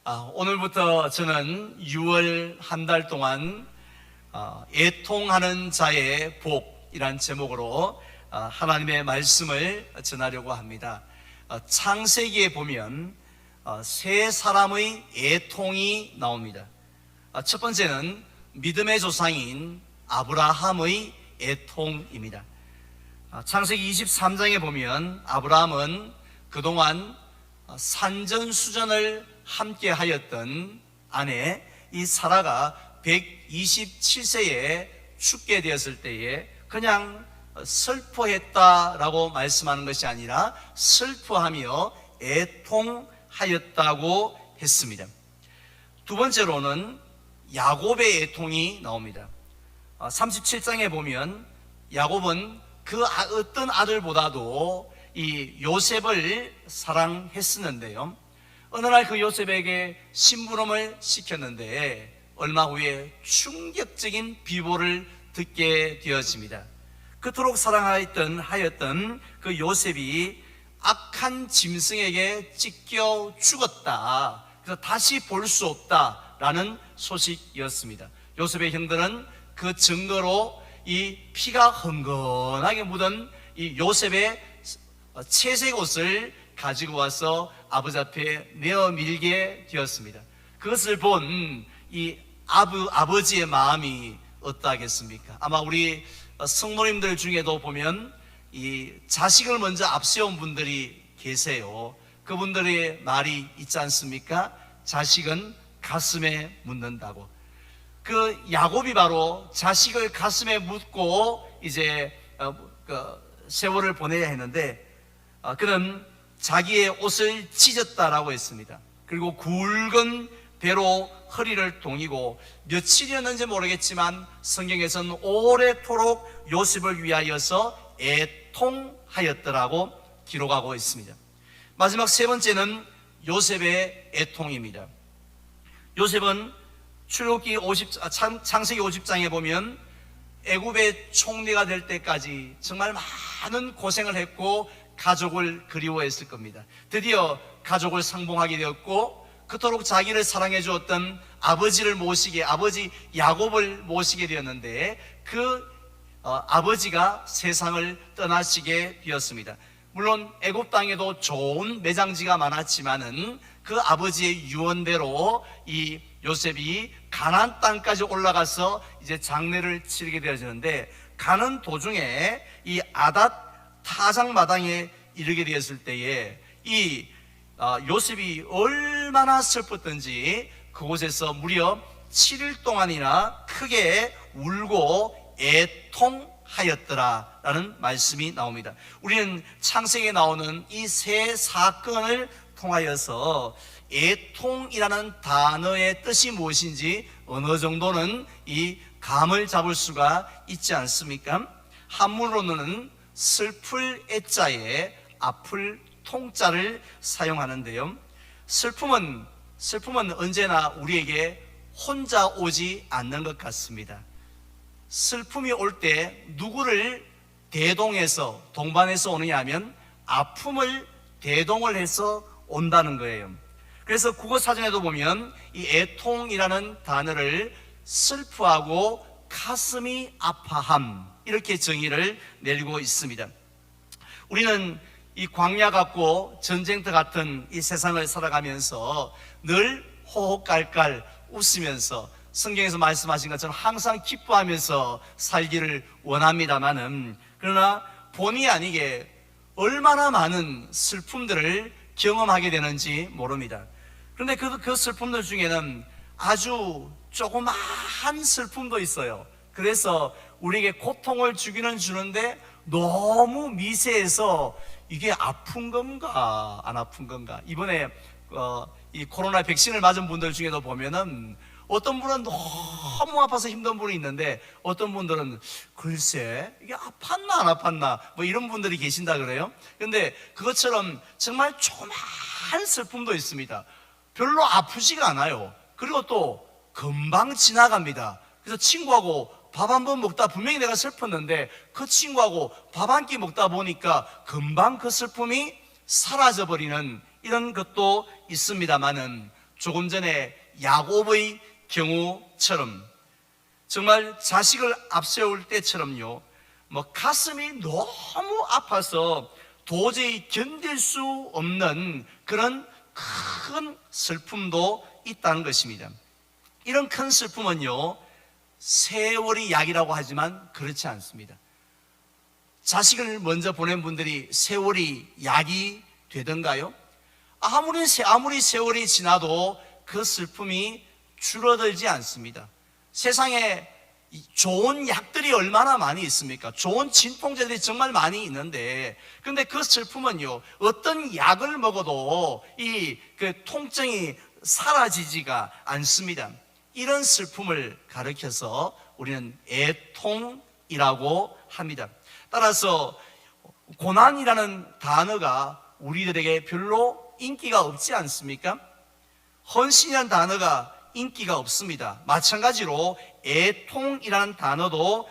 오늘부터 저는 6월 한 달 동안 애통하는 자의 복이란 제목으로 하나님의 말씀을 전하려고 합니다. 창세기에 보면 세 사람의 애통이 나옵니다. 첫 번째는 믿음의 조상인 아브라함의 애통입니다. 창세기 23장에 보면 아브라함은 그동안 산전수전을 함께 하였던 아내 이 사라가 127세에 죽게 되었을 때에 그냥 슬퍼했다라고 말씀하는 것이 아니라 슬퍼하며 애통하였다고 했습니다. 두 번째로는 야곱의 애통이 나옵니다. 37장에 보면 야곱은 그 어떤 아들보다도 이 요셉을 사랑했었는데요, 어느 날 그 요셉에게 심부름을 시켰는데 얼마 후에 충격적인 비보를 듣게 되었습니다. 그토록 사랑하였던 그 요셉이 악한 짐승에게 찢겨 죽었다, 그래서 다시 볼 수 없다라는 소식이었습니다. 요셉의 형들은 그 증거로 이 피가 흥건하게 묻은 이 요셉의 채색 옷을 가지고 와서 아버지 앞에 내어 밀게 되었습니다. 그것을 본 이 아버지의 마음이 어떠하겠습니까? 아마 우리 성도님들 중에도 보면 이 자식을 먼저 앞세운 분들이 계세요. 그분들의 말이 있지 않습니까? 자식은 가슴에 묻는다고. 그 야곱이 바로 자식을 가슴에 묻고 이제 세월을 보내야 했는데 그는 자기의 옷을 찢었다라고 했습니다. 그리고 굵은 배로 허리를 동이고 며칠이었는지 모르겠지만 성경에서는 오래도록 요셉을 위하여서 애통하였더라고 기록하고 있습니다. 마지막 세 번째는 요셉의 애통입니다. 요셉은 창세기 50장에 보면 애굽의 총리가 될 때까지 정말 많은 고생을 했고 가족을 그리워했을 겁니다. 드디어 가족을 상봉하게 되었고 그토록 자기를 사랑해 주었던 아버지 야곱을 모시게 되었는데 그 아버지가 세상을 떠나시게 되었습니다. 물론 애굽 땅에도 좋은 매장지가 많았지만은 그 아버지의 유언대로 이 요셉이 가나안 땅까지 올라가서 이제 장례를 치르게 되어지는데, 가는 도중에 이 아닷 타작 마당에 이르게 되었을 때에 이 요셉이 얼마나 슬펐던지 그곳에서 무려 7일 동안이나 크게 울고 애통하였더라 라는 말씀이 나옵니다. 우리는 창세기에 나오는 이 세 사건을 통하여서 애통이라는 단어의 뜻이 무엇인지 어느 정도는 이 감을 잡을 수가 있지 않습니까? 한문으로는 슬플 애자에 아플 통자를 사용하는데요, 슬픔은 언제나 우리에게 혼자 오지 않는 것 같습니다. 슬픔이 올 때 누구를 동반해서 오느냐 하면 아픔을 대동을 해서 온다는 거예요. 그래서 국어사전에도 보면 이 애통이라는 단어를 슬프하고 가슴이 아파함, 이렇게 정의를 내리고 있습니다. 우리는 이 광야 같고 전쟁터 같은 이 세상을 살아가면서 늘 호호깔깔 웃으면서 성경에서 말씀하신 것처럼 항상 기뻐하면서 살기를 원합니다만은, 그러나 본의 아니게 얼마나 많은 슬픔들을 경험하게 되는지 모릅니다. 그런데 그 슬픔들 중에는 아주 조그마한 슬픔도 있어요. 그래서 우리에게 고통을 주는데 너무 미세해서 이게 아픈 건가 안 아픈 건가. 이번에 이 코로나 백신을 맞은 분들 중에도 보면은 어떤 분은 너무 아파서 힘든 분이 있는데 어떤 분들은 글쎄 이게 아팠나 안 아팠나 뭐 이런 분들이 계신다 그래요. 그런데 그것처럼 정말 조그마한 슬픔도 있습니다. 별로 아프지가 않아요. 그리고 또 금방 지나갑니다. 그래서 친구하고 밥 한 번 먹다 분명히 내가 슬펐는데 그 친구하고 밥 한 끼 먹다 보니까 금방 그 슬픔이 사라져버리는 이런 것도 있습니다만은, 조금 전에 야곱의 경우처럼 정말 자식을 앞세울 때처럼요, 가슴이 너무 아파서 도저히 견딜 수 없는 그런 큰 슬픔도 있다는 것입니다. 이런 큰 슬픔은요, 세월이 약이라고 하지만 그렇지 않습니다. 자식을 먼저 보낸 분들이 세월이 약이 되던가요? 아무리 세월이 지나도 그 슬픔이 줄어들지 않습니다. 세상에 좋은 약들이 얼마나 많이 있습니까? 좋은 진통제들이 정말 많이 있는데, 근데 그 슬픔은요, 어떤 약을 먹어도 그 통증이 사라지지가 않습니다. 이런 슬픔을 가리켜서 우리는 애통이라고 합니다. 따라서 고난이라는 단어가 우리들에게 별로 인기가 없지 않습니까? 헌신이라는 단어가 인기가 없습니다. 마찬가지로 애통이라는 단어도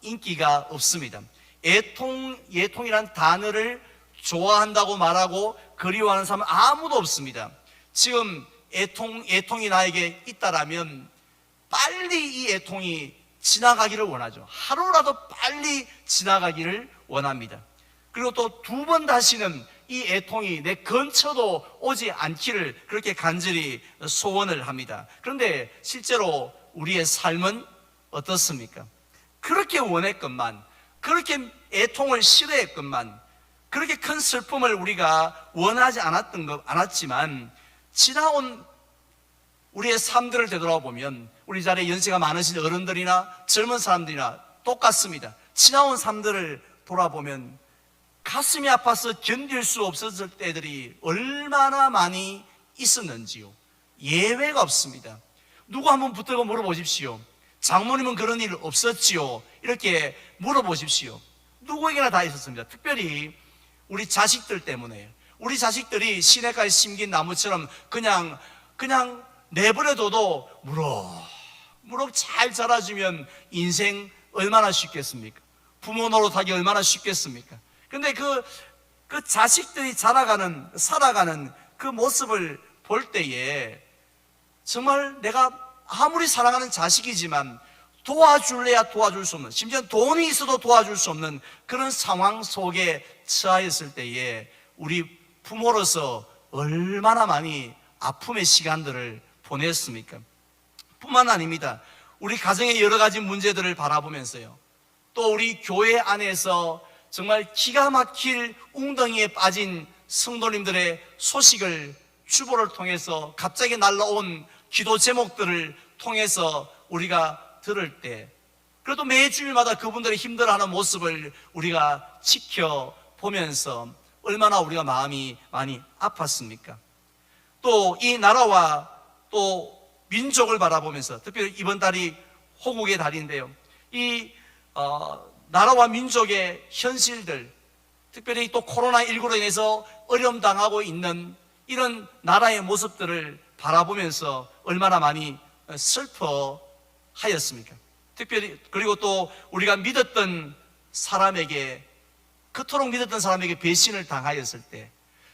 인기가 없습니다. 애통이라는 단어를 좋아한다고 말하고 그리워하는 사람은 아무도 없습니다. 지금 애통이 나에게 있다라면 빨리 이 애통이 지나가기를 원하죠. 하루라도 빨리 지나가기를 원합니다. 그리고 또 두 번 다시는 이 애통이 내 근처도 오지 않기를 그렇게 간절히 소원을 합니다. 그런데 실제로 우리의 삶은 어떻습니까? 그렇게 원했건만, 그렇게 애통을 싫어했건만, 그렇게 큰 슬픔을 우리가 원하지 않았지만 지나온 우리의 삶들을 되돌아보면 우리 자리에 연세가 많으신 어른들이나 젊은 사람들이나 똑같습니다. 지나온 삶들을 돌아보면 가슴이 아파서 견딜 수 없었을 때들이 얼마나 많이 있었는지요. 예외가 없습니다. 누구 한번 붙들고 물어보십시오. 장모님은 그런 일 없었지요? 이렇게 물어보십시오. 누구에게나 다 있었습니다. 특별히 우리 자식들 때문에. 우리 자식들이 시냇가에 심긴 나무처럼 그냥 내버려둬도 무럭무럭 잘 자라주면 인생 얼마나 쉽겠습니까? 부모 노릇하기 얼마나 쉽겠습니까? 근데 그 자식들이 살아가는 그 모습을 볼 때에 정말 내가 아무리 사랑하는 자식이지만 도와줄래야 도와줄 수 없는, 심지어 돈이 있어도 도와줄 수 없는 그런 상황 속에 처하였을 때에 우리 부모로서 얼마나 많이 아픔의 시간들을 보냈습니까? 뿐만 아닙니다. 우리 가정의 여러 가지 문제들을 바라보면서요, 또 우리 교회 안에서 정말 기가 막힐 웅덩이에 빠진 성도님들의 소식을 주보를 통해서 갑자기 날라온 기도 제목들을 통해서 우리가 들을 때, 그래도 매 주일마다 그분들이 힘들어하는 모습을 우리가 지켜보면서 얼마나 우리가 마음이 많이 아팠습니까? 또 이 나라와 또 민족을 바라보면서, 특별히 이번 달이 호국의 달인데요, 이 나라와 민족의 현실들, 특별히 또 코로나19로 인해서 어려움 당하고 있는 이런 나라의 모습들을 바라보면서 얼마나 많이 슬퍼하였습니까? 특별히, 그리고 또 우리가 믿었던 사람에게, 그토록 믿었던 사람에게 배신을 당하였을 때,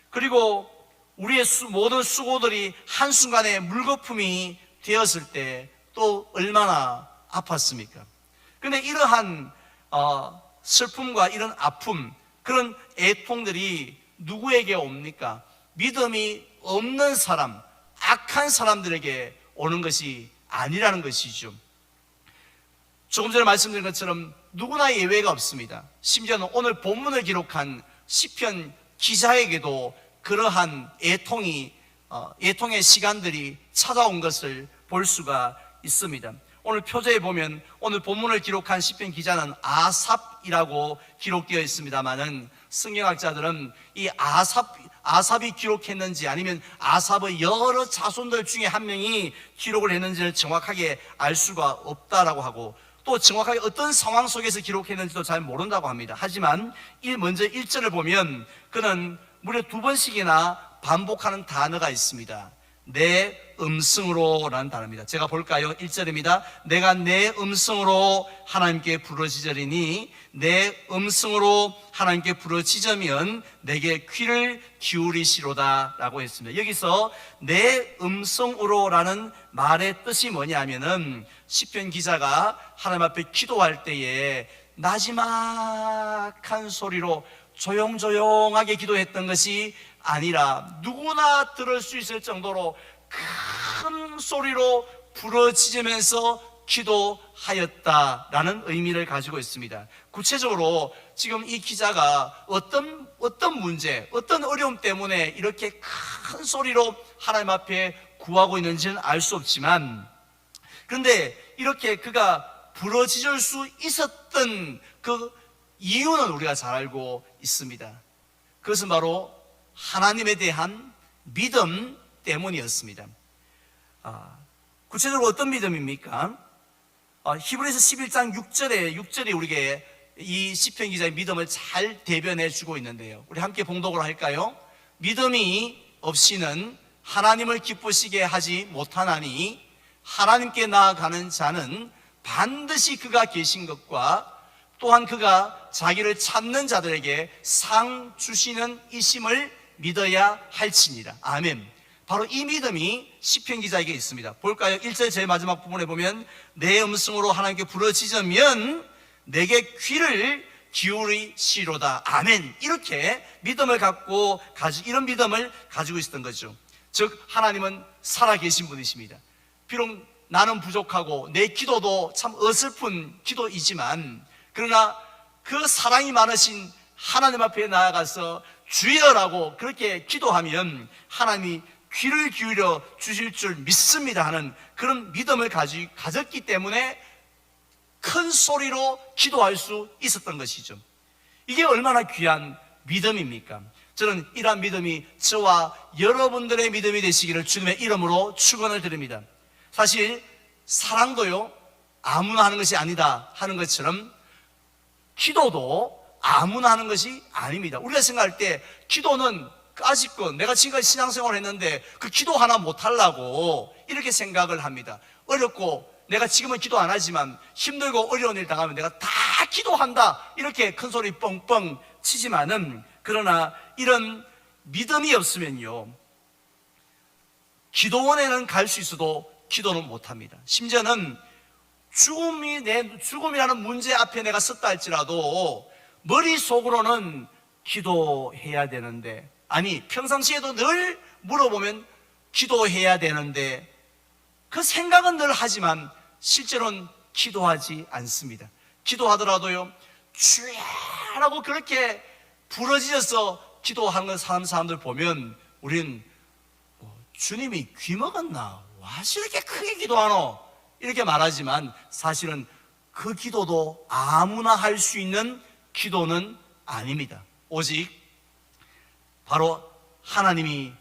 그리고 우리의 모든 수고들이 한순간에 물거품이 되었을 때 또 얼마나 아팠습니까? 근데 이러한 슬픔과 이런 아픔, 그런 애통들이 누구에게 옵니까? 믿음이 없는 사람, 악한 사람들에게 오는 것이 아니라는 것이죠. 조금 전에 말씀드린 것처럼 누구나 예외가 없습니다. 심지어는 오늘 본문을 기록한 시편 기자에게도 그러한 애통의 시간들이 찾아온 것을 볼 수가 있습니다. 오늘 표제에 보면 오늘 본문을 기록한 시편 기자는 아삽이라고 기록되어 있습니다만은 성경학자들은 이 아삽이 기록했는지 아니면 아삽의 여러 자손들 중에 한 명이 기록을 했는지를 정확하게 알 수가 없다라고 하고, 또 정확하게 어떤 상황 속에서 기록했는지도 잘 모른다고 합니다. 하지만 먼저 1절을 보면 그는 무려 2번씩이나 반복하는 단어가 있습니다. 내 음성으로라는 단어입니다. 제가 볼까요? 1절입니다. 내가 내 음성으로 하나님께 부르짖으리니 내 음성으로 하나님께 부르짖으면 내게 귀를 기울이시로다 라고 했습니다. 여기서 내 음성으로라는 말의 뜻이 뭐냐면은 시편 기자가 하나님 앞에 기도할 때에 나지막한 소리로 조용조용하게 기도했던 것이 아니라 누구나 들을 수 있을 정도로 큰 소리로 부르짖으면서 기도하였다라는 의미를 가지고 있습니다. 구체적으로 지금 이 기자가 어떤 문제, 어떤 어려움 때문에 이렇게 큰 소리로 하나님 앞에 구하고 있는지는 알 수 없지만, 그런데 이렇게 그가 부르짖을 수 있었던 그 이유는 우리가 잘 알고 있습니다. 그것은 바로 하나님에 대한 믿음 때문이었습니다. 구체적으로 어떤 믿음입니까? 히브리서 11장 6절에 우리에게 이 시편 기자의 믿음을 잘 대변해 주고 있는데요. 우리 함께 봉독을 할까요? 믿음이 없이는 하나님을 기쁘시게 하지 못하나니 하나님께 나아가는 자는 반드시 그가 계신 것과 또한 그가 자기를 찾는 자들에게 상 주시는 이심을 믿어야 할지니라. 아멘. 바로 이 믿음이 시편 기자에게 있습니다. 볼까요? 1절 제일 마지막 부분에 보면 내 음성으로 하나님께 부르짖으면 내게 귀를 기울이시로다. 아멘. 이렇게 믿음을 갖고 이런 믿음을 가지고 있었던 거죠. 즉 하나님은 살아계신 분이십니다. 비록 나는 부족하고 내 기도도 참 어설픈 기도이지만, 그러나 그 사랑이 많으신 하나님 앞에 나아가서 주여라고 그렇게 기도하면 하나님이 귀를 기울여 주실 줄 믿습니다 하는 그런 믿음을 가졌기 때문에 큰 소리로 기도할 수 있었던 것이죠. 이게 얼마나 귀한 믿음입니까? 저는 이러한 믿음이 저와 여러분들의 믿음이 되시기를 주님의 이름으로 축원을 드립니다. 사실 사랑도요 아무나 하는 것이 아니다 하는 것처럼 기도도 아무나 하는 것이 아닙니다. 우리가 생각할 때 기도는 아직껏 내가 지금까지 신앙생활을 했는데 그 기도 하나 못하려고 이렇게 생각을 합니다. 어렵고 내가 지금은 기도 안 하지만 힘들고 어려운 일 당하면 내가 다 기도한다 이렇게 큰 소리 뻥뻥 치지만은, 그러나 이런 믿음이 없으면요 기도원에는 갈 수 있어도 기도는 못합니다. 심지어는 죽음이라는 문제 앞에 내가 섰다 할지라도 머릿속으로는 기도해야 되는데, 아니 평상시에도 늘 물어보면 기도해야 되는데 그 생각은 늘 하지만 실제로는 기도하지 않습니다. 기도하더라도요 주야라고 그렇게 부르짖어서 기도하는 사람들 보면 우리는 주님이 귀 먹었나? 와 이렇게 크게 기도하노? 이렇게 말하지만 사실은 그 기도도 아무나 할 수 있는 기도는 아닙니다. 오직 바로 하나님이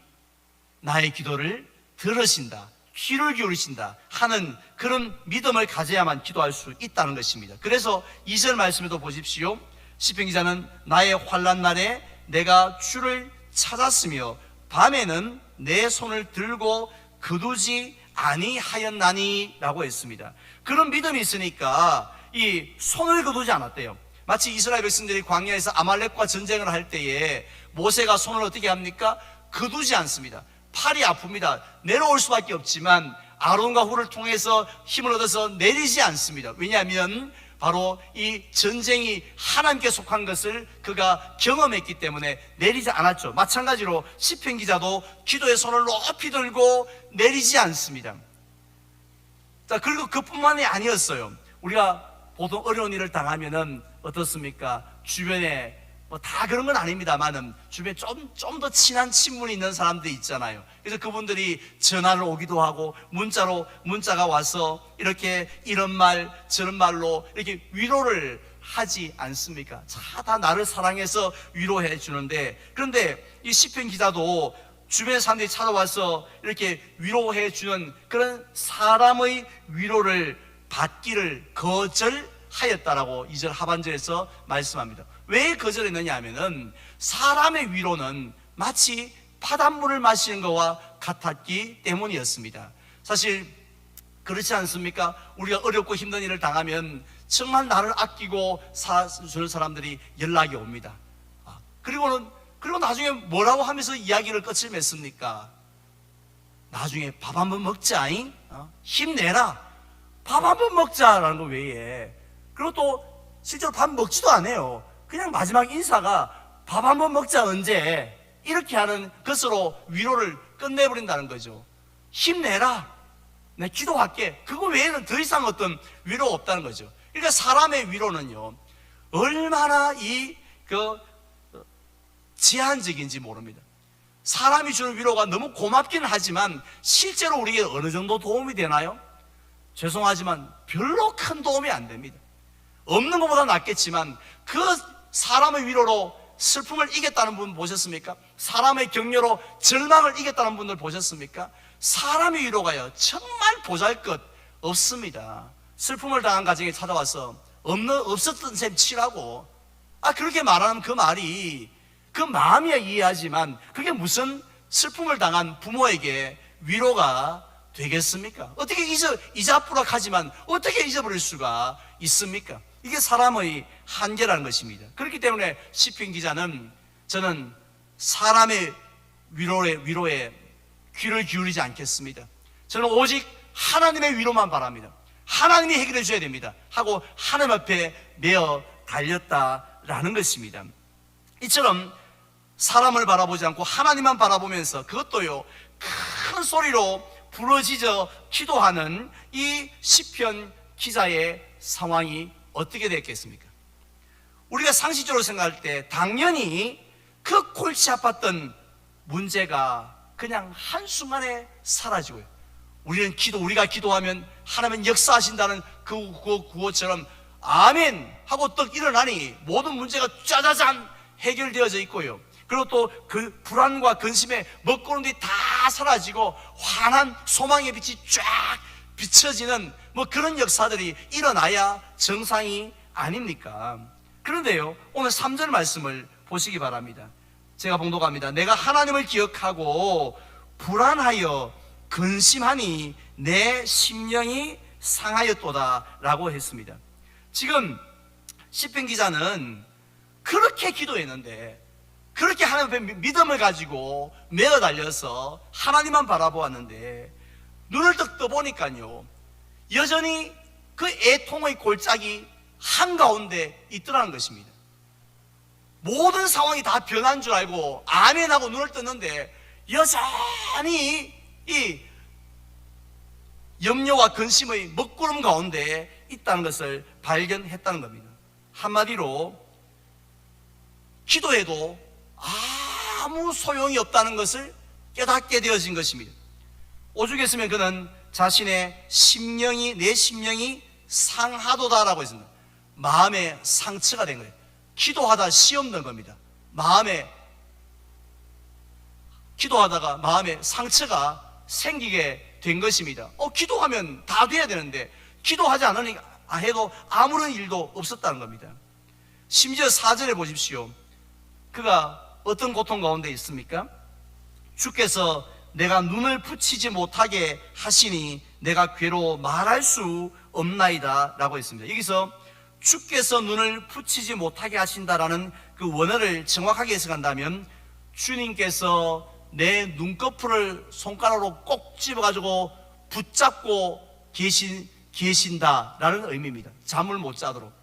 나의 기도를 들으신다, 귀를 기울이신다 하는 그런 믿음을 가져야만 기도할 수 있다는 것입니다. 그래서 2절 말씀에도 보십시오. 시편 기자는 나의 환난 날에 내가 주를 찾았으며 밤에는 내 손을 들고 거두지 아니하였나니 라고 했습니다. 그런 믿음이 있으니까 이 손을 거두지 않았대요. 마치 이스라엘 백성들이 광야에서 아말렉과 전쟁을 할 때에 모세가 손을 어떻게 합니까? 거두지 않습니다. 팔이 아픕니다. 내려올 수밖에 없지만 아론과 훌을 통해서 힘을 얻어서 내리지 않습니다. 왜냐하면 바로 이 전쟁이 하나님께 속한 것을 그가 경험했기 때문에 내리지 않았죠. 마찬가지로 시편 기자도 기도의 손을 높이 들고 내리지 않습니다. 자, 그리고 그뿐만이 아니었어요. 우리가 보통 어려운 일을 당하면은 어떻습니까? 주변에 다 그런 건 아닙니다만은 주변에 좀 더 친한 친분이 있는 사람들이 있잖아요. 그래서 그분들이 전화를 오기도 하고 문자가 와서 이렇게 이런 말 저런 말로 이렇게 위로를 하지 않습니까? 다 나를 사랑해서 위로해 주는데, 그런데 이 시편 기자도 주변 사람들이 찾아와서 이렇게 위로해 주는 그런 사람의 위로를 받기를 거절하였다라고 2절 하반절에서 말씀합니다. 왜 거절했느냐 하면은 사람의 위로는 마치 바닷물을 마시는 것과 같았기 때문이었습니다. 사실 그렇지 않습니까? 우리가 어렵고 힘든 일을 당하면 정말 나를 아끼고 살아주는 사람들이 연락이 옵니다. 그리고 나중에 뭐라고 하면서 이야기를 끝을 맺습니까? 나중에 밥 한번 먹자잉? 힘내라. 밥 한번 먹자라는 거 외에. 그리고 또 실제로 밥 먹지도 않아요. 그냥 마지막 인사가 밥 한번 먹자 언제? 이렇게 하는 것으로 위로를 끝내버린다는 거죠. 힘내라. 내 기도할게. 그거 외에는 더 이상 어떤 위로가 없다는 거죠. 그러니까 사람의 위로는요, 얼마나 제한적인지 모릅니다. 사람이 주는 위로가 너무 고맙기는 하지만 실제로 우리에게 어느 정도 도움이 되나요? 죄송하지만 별로 큰 도움이 안 됩니다. 없는 것보다 낫겠지만 그 사람의 위로로 슬픔을 이겼다는 분 보셨습니까? 사람의 격려로 절망을 이겼다는 분들 보셨습니까? 사람의 위로가요, 정말 보잘것 없습니다. 슬픔을 당한 가정에 찾아와서 없었던 셈 치라고 그렇게 말하는 그 말이, 그 마음이야 이해하지만 그게 무슨 슬픔을 당한 부모에게 위로가 되겠습니까? 어떻게 이자부락하지만 어떻게 잊어버릴 수가 있습니까? 이게 사람의 한계라는 것입니다. 그렇기 때문에 시편 기자는, 저는 사람의 위로에 귀를 기울이지 않겠습니다. 저는 오직 하나님의 위로만 바랍니다. 하나님이 해결해 줘야 됩니다 하고 하나님 앞에 매어 달렸다라는 것입니다. 이처럼 사람을 바라보지 않고 하나님만 바라보면서, 그것도요 큰 소리로 부르짖어 기도하는 이 시편 기자의 상황이 어떻게 됐겠습니까? 우리가 상식적으로 생각할 때 당연히 그 골치 아팠던 문제가 그냥 한순간에 사라지고요, 우리가 기도하면 하나님은 역사하신다는 그 구호처럼 아멘 하고 떡 일어나니 모든 문제가 짜자잔 해결되어져 있고요, 그리고 또 그 불안과 근심의 먹구름들이 다 사라지고 환한 소망의 빛이 쫙 비춰지는 그런 역사들이 일어나야 정상이 아닙니까? 그런데요, 오늘 3절 말씀을 보시기 바랍니다. 제가 봉독합니다. 내가 하나님을 기억하고 불안하여 근심하니 내 심령이 상하였도다 라고 했습니다. 지금 시편 기자는 그렇게 기도했는데, 그렇게 하나님 앞에 믿음을 가지고 매어 달려서 하나님만 바라보았는데, 눈을 딱 떠보니까요 여전히 그 애통의 골짜기 한가운데 있더라는 것입니다. 모든 상황이 다 변한 줄 알고 아멘하고 눈을 떴는데 여전히 이 염려와 근심의 먹구름 가운데 있다는 것을 발견했다는 겁니다. 한마디로 기도해도 아무 소용이 없다는 것을 깨닫게 되어진 것입니다. 오죽했으면 그는 자신의 내 심령이 상하도다라고 했습니다. 마음의 상처가 된 거예요. 기도하다 시험된 겁니다. 기도하다가 마음에 상처가 생기게 된 것입니다. 기도하면 다 돼야 되는데 기도하지 않으니까 해도 아무런 일도 없었다는 겁니다. 심지어 4절에 보십시오. 그가 어떤 고통 가운데 있습니까? 주께서 내가 눈을 붙이지 못하게 하시니 내가 괴로워 말할 수 없나이다 라고 했습니다. 여기서 주께서 눈을 붙이지 못하게 하신다라는 그 원어를 정확하게 해석한다면, 주님께서 내 눈꺼풀을 손가락으로 꼭 집어가지고 붙잡고 계신다라는 의미입니다. 잠을 못 자도록.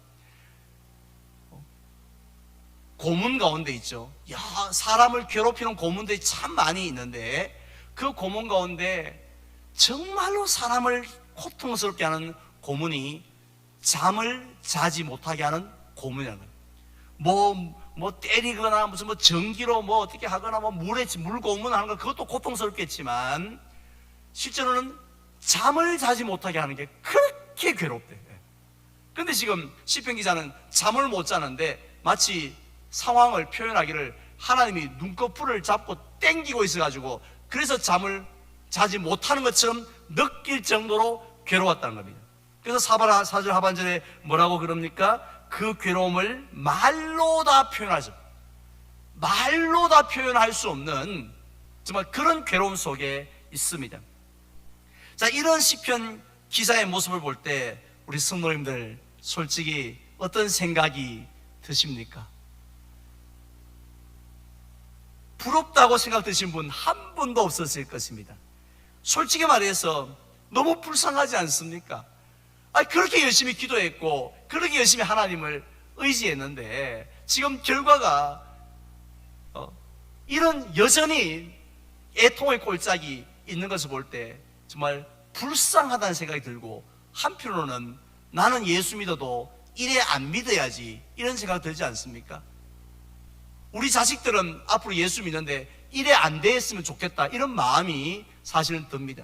고문 가운데 있죠. 사람을 괴롭히는 고문들이 참 많이 있는데, 그 고문 가운데 정말로 사람을 고통스럽게 하는 고문이 잠을 자지 못하게 하는 고문이라는 거예요. 뭐 때리거나 무슨 전기로 어떻게 하거나 물 고문하는 거, 그것도 고통스럽겠지만 실제로는 잠을 자지 못하게 하는 게 그렇게 괴롭대. 그런데 지금 시편 기자는 잠을 못 자는데 마치 상황을 표현하기를 하나님이 눈꺼풀을 잡고 땡기고 있어가지고 그래서 잠을 자지 못하는 것처럼 느낄 정도로 괴로웠다는 겁니다. 그래서 4절 하반절에 뭐라고 그럽니까? 그 괴로움을 말로 다 표현할 수 없는 정말 그런 괴로움 속에 있습니다. 자, 이런 시편 기자의 모습을 볼 때 우리 성도님들 솔직히 어떤 생각이 드십니까? 부럽다고 생각되신 분 한 분도 없었을 것입니다. 솔직히 말해서 너무 불쌍하지 않습니까? 그렇게 열심히 기도했고 그렇게 열심히 하나님을 의지했는데 지금 결과가 이런 여전히 애통의 꼴짝이 있는 것을 볼 때 정말 불쌍하다는 생각이 들고, 한편으로는 나는 예수 믿어도 이래 안 믿어야지 이런 생각 들지 않습니까? 우리 자식들은 앞으로 예수 믿는데 이래 안 됐으면 좋겠다 이런 마음이 사실은 듭니다.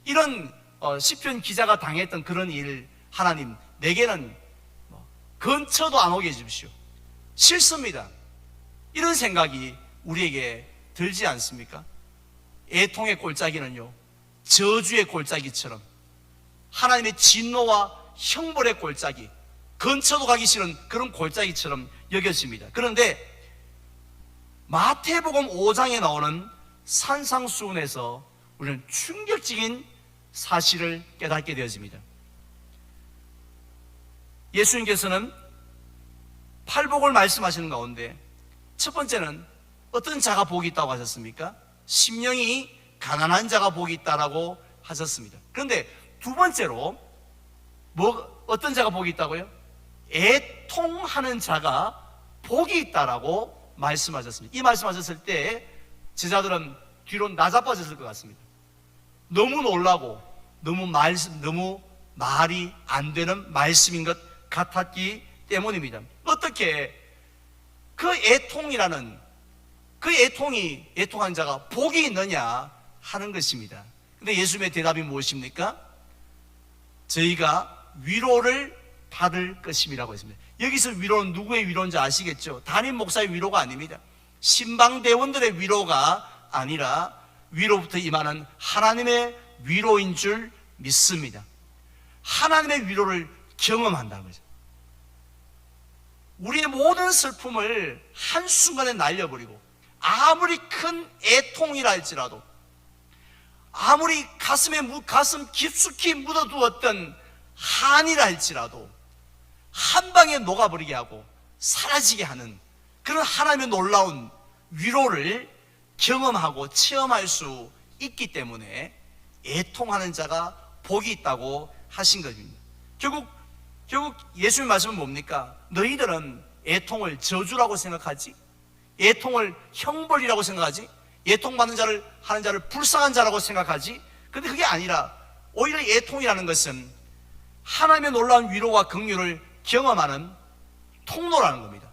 이런 시편 기자가 당했던 그런 일, 하나님 내게는 근처도 안 오게 해주십시오. 싫습니다. 이런 생각이 우리에게 들지 않습니까? 애통의 골짜기는요, 저주의 골짜기처럼, 하나님의 진노와 형벌의 골짜기, 근처도 가기 싫은 그런 골짜기처럼 여겨집니다. 그런데 마태복음 5장에 나오는 산상수훈에서 우리는 충격적인 사실을 깨닫게 되어집니다. 예수님께서는 팔복을 말씀하시는 가운데 첫 번째는 어떤 자가 복이 있다고 하셨습니까? 심령이 가난한 자가 복이 있다라고 하셨습니다. 그런데 두 번째로 어떤 자가 복이 있다고요? 애통하는 자가 복이 있다라고 말씀하셨습니다. 이 말씀하셨을 때 제자들은 뒤로 나자빠졌을 것 같습니다. 너무 놀라고 너무 말이 안 되는 말씀인 것 같았기 때문입니다. 어떻게 그 애통한 자가 복이 있느냐 하는 것입니다. 근데 예수님의 대답이 무엇입니까? 저희가 위로를 받을 것임이라고 했습니다. 여기서 위로는 누구의 위로인지 아시겠죠? 담임 목사의 위로가 아닙니다. 신방대원들의 위로가 아니라 위로부터 임하는 하나님의 위로인 줄 믿습니다. 하나님의 위로를 경험한다는 거죠. 우리의 모든 슬픔을 한순간에 날려버리고, 아무리 큰 애통이라 할지라도, 아무리 가슴 깊숙이 묻어두었던 한이라 할지라도 한 방에 녹아버리게 하고 사라지게 하는 그런 하나님의 놀라운 위로를 경험하고 체험할 수 있기 때문에 애통하는 자가 복이 있다고 하신 것입니다. 결국 예수님의 말씀은 뭡니까? 너희들은 애통을 저주라고 생각하지, 애통을 형벌이라고 생각하지, 애통받는 자를 하는 자를 불쌍한 자라고 생각하지. 그런데 그게 아니라 오히려 애통이라는 것은 하나님의 놀라운 위로와 긍휼을 경험하는 통로라는 겁니다.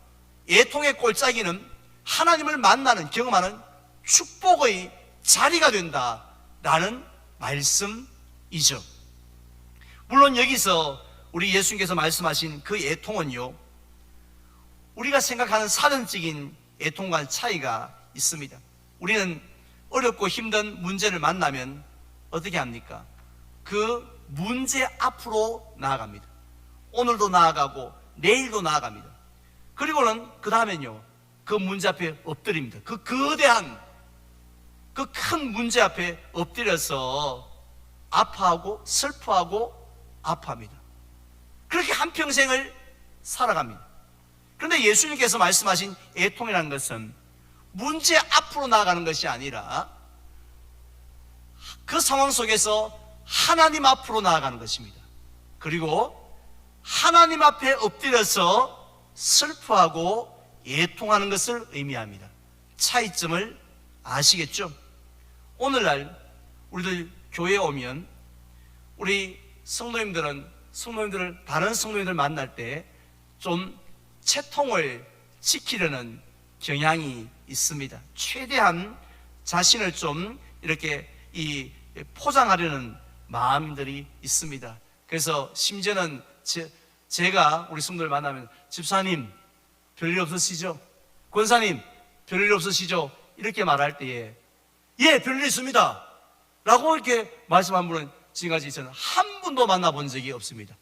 애통의 골짜기는 하나님을 만나는, 경험하는 축복의 자리가 된다라는 말씀이죠. 물론 여기서 우리 예수님께서 말씀하신 그 애통은요, 우리가 생각하는 사전적인 애통과는 차이가 있습니다. 우리는 어렵고 힘든 문제를 만나면 어떻게 합니까? 그 문제 앞으로 나아갑니다. 오늘도 나아가고 내일도 나아갑니다. 그리고는 그 다음엔요, 그 문제 앞에 엎드립니다. 그 거대한 그 큰 문제 앞에 엎드려서 아파하고 슬퍼하고 아파합니다. 그렇게 한평생을 살아갑니다. 그런데 예수님께서 말씀하신 애통이라는 것은 문제 앞으로 나아가는 것이 아니라 그 상황 속에서 하나님 앞으로 나아가는 것입니다. 그리고 하나님 앞에 엎드려서 슬퍼하고 애통하는 것을 의미합니다. 차이점을 아시겠죠? 오늘날 우리들 교회에 오면 우리 성도님들을 다른 성도님들 만날 때 좀 채통을 지키려는 경향이 있습니다. 최대한 자신을 좀 이렇게 포장하려는 마음들이 있습니다. 그래서 심지어는 제가 우리 성도를 만나면 집사님 별일 없으시죠? 권사님 별일 없으시죠? 이렇게 말할 때에 예 별일 있습니다 라고 이렇게 말씀한 분은 지금까지 저는 한 분도 만나본 적이 없습니다.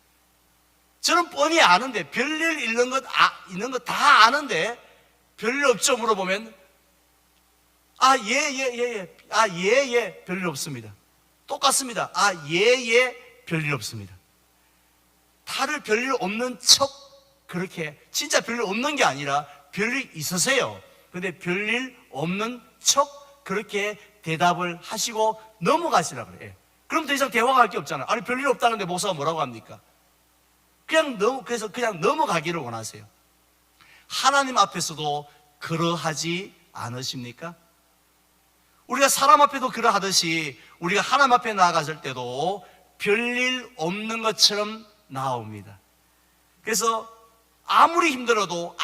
저는 뻔히 아는데, 별일 있는 것 다 아는데 별일 없죠 물어보면 아, 예, 예, 예, 예. 아, 예, 예. 별일 없습니다. 똑같습니다. 아, 예, 예. 별일 없습니다. 다들 별일 없는 척 그렇게, 진짜 별일 없는 게 아니라 별일 있으세요. 근데 별일 없는 척 그렇게 대답을 하시고 넘어가시라 그래요. 그럼 더 이상 대화가 할 게 없잖아요. 아니, 별일 없다는데 목사가 뭐라고 합니까? 그래서 그냥 넘어가기를 원하세요. 하나님 앞에서도 그러하지 않으십니까? 우리가 사람 앞에도 그러하듯이 우리가 하나님 앞에 나아갔을 때도 별일 없는 것처럼 나옵니다. 그래서 아무리 힘들어도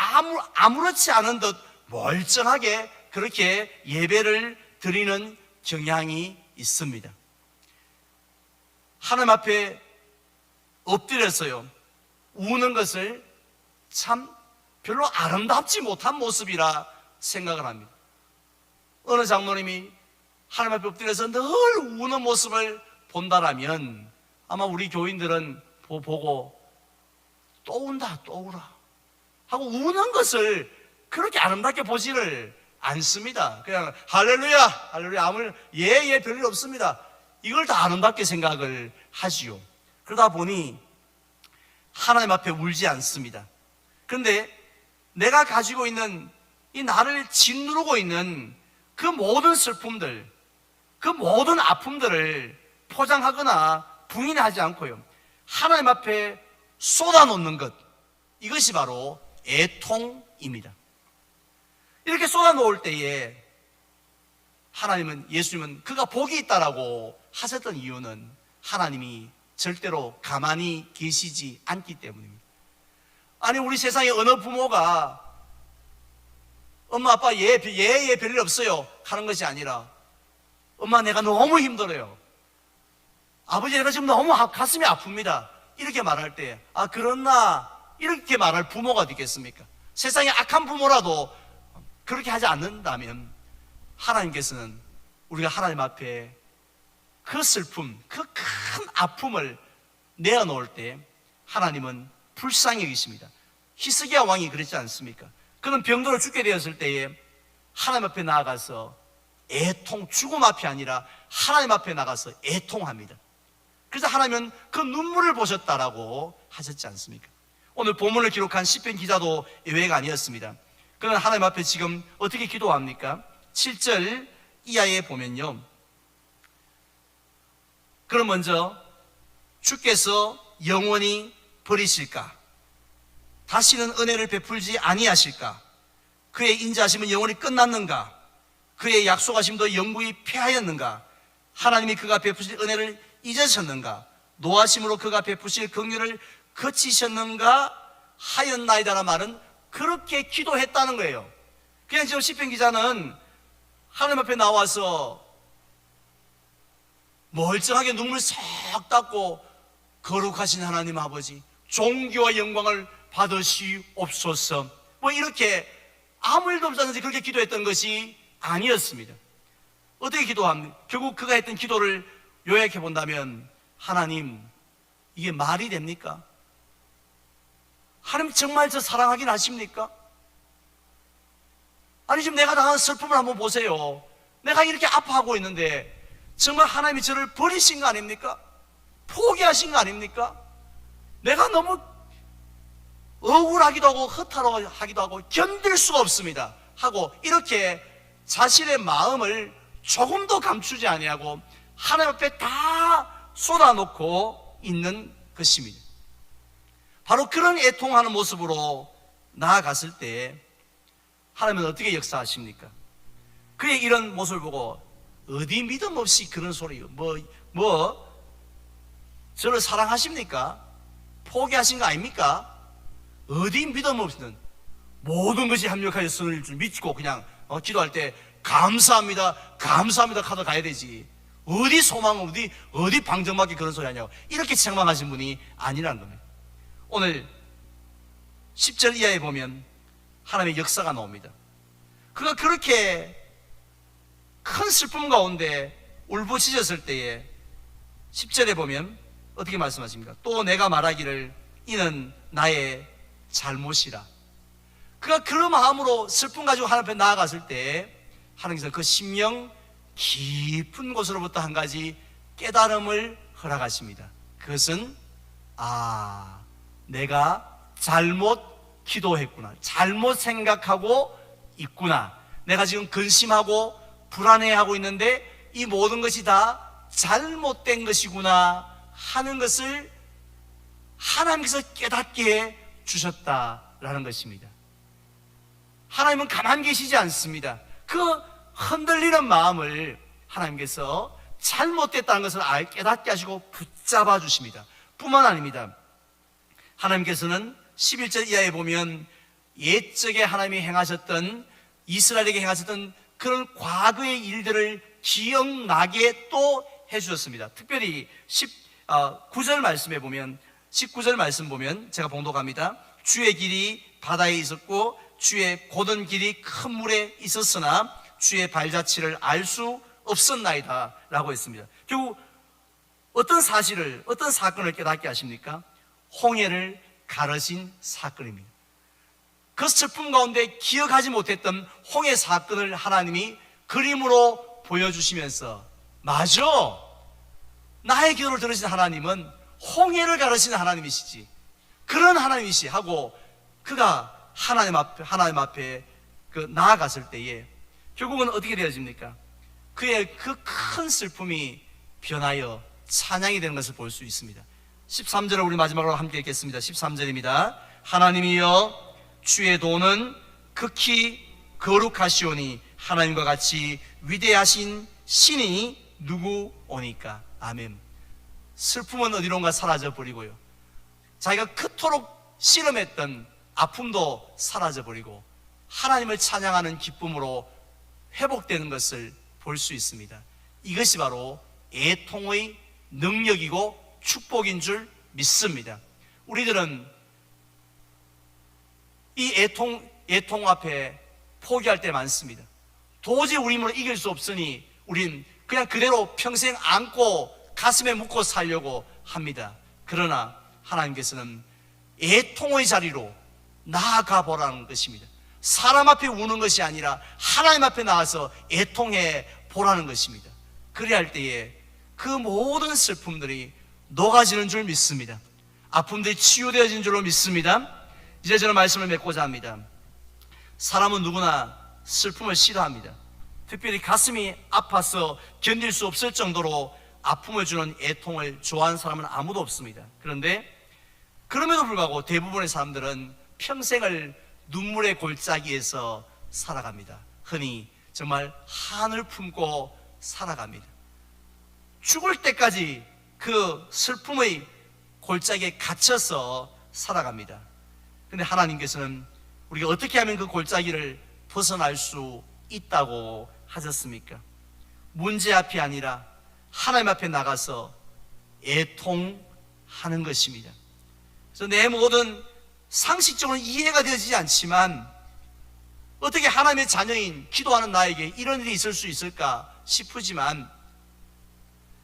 아무렇지 않은 듯 멀쩡하게 그렇게 예배를 드리는 경향이 있습니다. 하나님 앞에 엎드렸어요. 우는 것을 참 별로 아름답지 못한 모습이라 생각을 합니다. 어느 장로님이 하나님 앞에 엎드려서 늘 우는 모습을 본다라면 아마 우리 교인들은 보고 또 운다, 또 울어 하고 우는 것을 그렇게 아름답게 보지를 않습니다. 그냥 할렐루야, 할렐루야, 아무 예, 별일 없습니다. 이걸 다 아름답게 생각을 하지요. 그러다 보니 하나님 앞에 울지 않습니다. 그런데 내가 가지고 있는 이 나를 짓누르고 있는 그 모든 슬픔들, 그 모든 아픔들을 포장하거나 부인하지 않고요, 하나님 앞에 쏟아놓는 것, 이것이 바로 애통입니다. 이렇게 쏟아놓을 때에 하나님은, 예수님은 그가 복이 있다라고 하셨던 이유는 하나님이 절대로 가만히 계시지 않기 때문입니다. 아니, 우리 세상에 어느 부모가 엄마 아빠 예 별일 없어요 하는 것이 아니라 엄마 내가 너무 힘들어요, 아버지 내가 지금 너무 가슴이 아픕니다, 이렇게 말할 때 아 그렇나, 이렇게 말할 부모가 되겠습니까? 세상에 악한 부모라도 그렇게 하지 않는다면 하나님께서는 우리가 하나님 앞에 그 슬픔, 그 큰 아픔을 내어놓을 때 하나님은 불쌍히 여기십니다. 히스기야 왕이 그랬지 않습니까? 그는 병들어 죽게 되었을 때에 하나님 앞에 나아가서 죽음 앞이 아니라 하나님 앞에 나가서 애통합니다. 그래서 하나님은 그 눈물을 보셨다라고 하셨지 않습니까? 오늘 본문을 기록한 시편 기자도 예외가 아니었습니다. 그는 하나님 앞에 지금 어떻게 기도합니까? 7절 이하에 보면요, 그럼 먼저 주께서 영원히 버리실까? 다시는 은혜를 베풀지 아니하실까? 그의 인자하심은 영원히 끝났는가? 그의 약속하심도 영구히 패하였는가? 하나님이 그가 베푸실 은혜를 잊으셨는가? 노하심으로 그가 베푸실 긍휼을 거치셨는가 하였나이다라는 말은 그렇게 기도했다는 거예요. 그냥 지금 시편 기자는 하나님 앞에 나와서 멀쩡하게 눈물 싹 닦고 거룩하신 하나님 아버지 존귀와 영광을 받으시옵소서 뭐 이렇게 아무 일도 없었는지 그렇게 기도했던 것이 아니었습니다. 어떻게 기도합니까? 결국 그가 했던 기도를 요약해 본다면, 하나님 이게 말이 됩니까? 하나님 정말 저 사랑하긴 하십니까? 아니 지금 내가 당한 슬픔을 한번 보세요. 내가 이렇게 아파하고 있는데 정말 하나님이 저를 버리신 거 아닙니까? 포기하신 거 아닙니까? 내가 너무 억울하기도 하고 허탈하기도 하고 견딜 수가 없습니다 하고 이렇게 자신의 마음을 조금도 감추지 아니하고 하나님 앞에 다 쏟아놓고 있는 것입니다. 바로 그런 애통하는 모습으로 나아갔을 때 하나님은 어떻게 역사하십니까? 그의 이런 모습을 보고 어디 믿음 없이 그런 소리요, 저를 사랑하십니까? 포기하신 거 아닙니까? 어디 믿음 없이는 모든 것이 합력하였을 줄 믿고 그냥 기도할 때 감사합니다 카드 가야 되지. 어디 소망, 어디 방정맞게 그런 소리 하냐고 이렇게 책망하신 분이 아니라는 겁니다. 오늘 10절 이하에 보면 하나님의 역사가 나옵니다. 그가 그렇게 큰 슬픔 가운데 울부짖었을 때에 10절에 보면 어떻게 말씀하십니까? 또 내가 말하기를 이는 나의 잘못이라. 그가 그런 마음으로 슬픔 가지고 하나님 앞에 나아갔을 때 하나님께서 그 심령 깊은 곳으로부터 한 가지 깨달음을 허락하십니다. 그것은 내가 잘못 기도했구나, 잘못 생각하고 있구나, 내가 지금 근심하고 불안해하고 있는데 이 모든 것이 다 잘못된 것이구나 하는 것을 하나님께서 깨닫게 해 주셨다라는 것입니다. 하나님은 가만히 계시지 않습니다. 그 흔들리는 마음을 하나님께서 잘못됐다는 것을 깨닫게 하시고 붙잡아 주십니다. 뿐만 아닙니다. 하나님께서는 11절 이하에 보면 옛적에 하나님이 행하셨던, 이스라엘에게 행하셨던 그런 과거의 일들을 기억나게 또 해주셨습니다. 특별히 19절 말씀에 보면, 19절 말씀 보면 제가 봉독합니다. 주의 길이 바다에 있었고 주의 고든 길이 큰 물에 있었으나 주의 발자취를 알 수 없었나이다 라고 했습니다. 결국 어떤 사실을, 어떤 사건을 깨닫게 하십니까? 홍해를 가르신 사건입니다. 그 슬픔 가운데 기억하지 못했던 홍해 사건을 하나님이 그림으로 보여주시면서, 맞아, 나의 기도를 들으신 하나님은 홍해를 가르시는 하나님이시지, 그런 하나님이시 하고 그가 하나님 앞에 나아갔을 때에 결국은 어떻게 되어집니까? 그의 그 큰 슬픔이 변하여 찬양이 되는 것을 볼 수 있습니다. 13절을 우리 마지막으로 함께 읽겠습니다. 13절입니다. 하나님이여 주의 도는 극히 거룩하시오니 하나님과 같이 위대하신 신이 누구오니까. 아멘. 슬픔은 어디론가 사라져 버리고요, 자기가 그토록 씨름했던 아픔도 사라져 버리고 하나님을 찬양하는 기쁨으로 회복되는 것을 볼 수 있습니다. 이것이 바로 애통의 능력이고 축복인 줄 믿습니다. 우리들은 이 애통 앞에 포기할 때 많습니다. 도저히 우리 힘으로 이길 수 없으니 우린 그냥 그대로 평생 안고 가슴에 묻고 살려고 합니다. 그러나 하나님께서는 애통의 자리로 나아가 보라는 것입니다. 사람 앞에 우는 것이 아니라 하나님 앞에 나와서 애통해 보라는 것입니다. 그래야 할 때에 그 모든 슬픔들이 녹아지는 줄 믿습니다. 아픔들이 치유되어지는 줄로 믿습니다. 이제 저는 말씀을 맺고자 합니다. 사람은 누구나 슬픔을 싫어합니다. 특별히 가슴이 아파서 견딜 수 없을 정도로 아픔을 주는 애통을 좋아하는 사람은 아무도 없습니다. 그런데 그럼에도 불구하고 대부분의 사람들은 평생을 눈물의 골짜기에서 살아갑니다. 흔히 정말 한을 품고 살아갑니다. 죽을 때까지 그 슬픔의 골짜기에 갇혀서 살아갑니다. 그런데 하나님께서는 우리가 어떻게 하면 그 골짜기를 벗어날 수 있다고 하셨습니까? 문제 앞이 아니라 하나님 앞에 나가서 애통하는 것입니다. 그래서 내 모든 상식적으로 이해가 되어지지 않지만 어떻게 하나님의 자녀인 기도하는 나에게 이런 일이 있을 수 있을까 싶지만,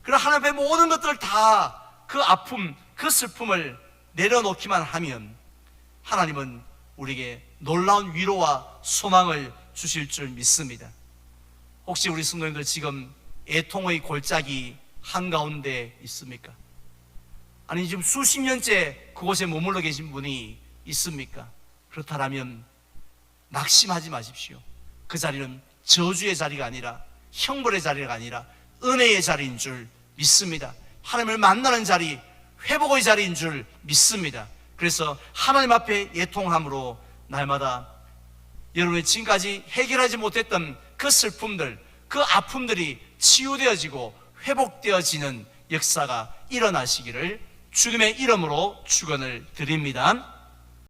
그러나 하나님 앞에 모든 것들을 다 그 아픔, 그 슬픔을 내려놓기만 하면 하나님은 우리에게 놀라운 위로와 소망을 주실 줄 믿습니다. 혹시 우리 성도님들 지금 애통의 골짜기 한가운데 있습니까? 아니 지금 수십 년째 그곳에 머물러 계신 분이 있습니까? 그렇다면 낙심하지 마십시오. 그 자리는 저주의 자리가 아니라 형벌의 자리가 아니라 은혜의 자리인 줄 믿습니다. 하나님을 만나는 자리, 회복의 자리인 줄 믿습니다. 그래서 하나님 앞에 애통함으로 날마다 여러분이 지금까지 해결하지 못했던 그 슬픔들, 그 아픔들이 치유되어지고 회복되어지는 역사가 일어나시기를 주님의 이름으로 축원을 드립니다.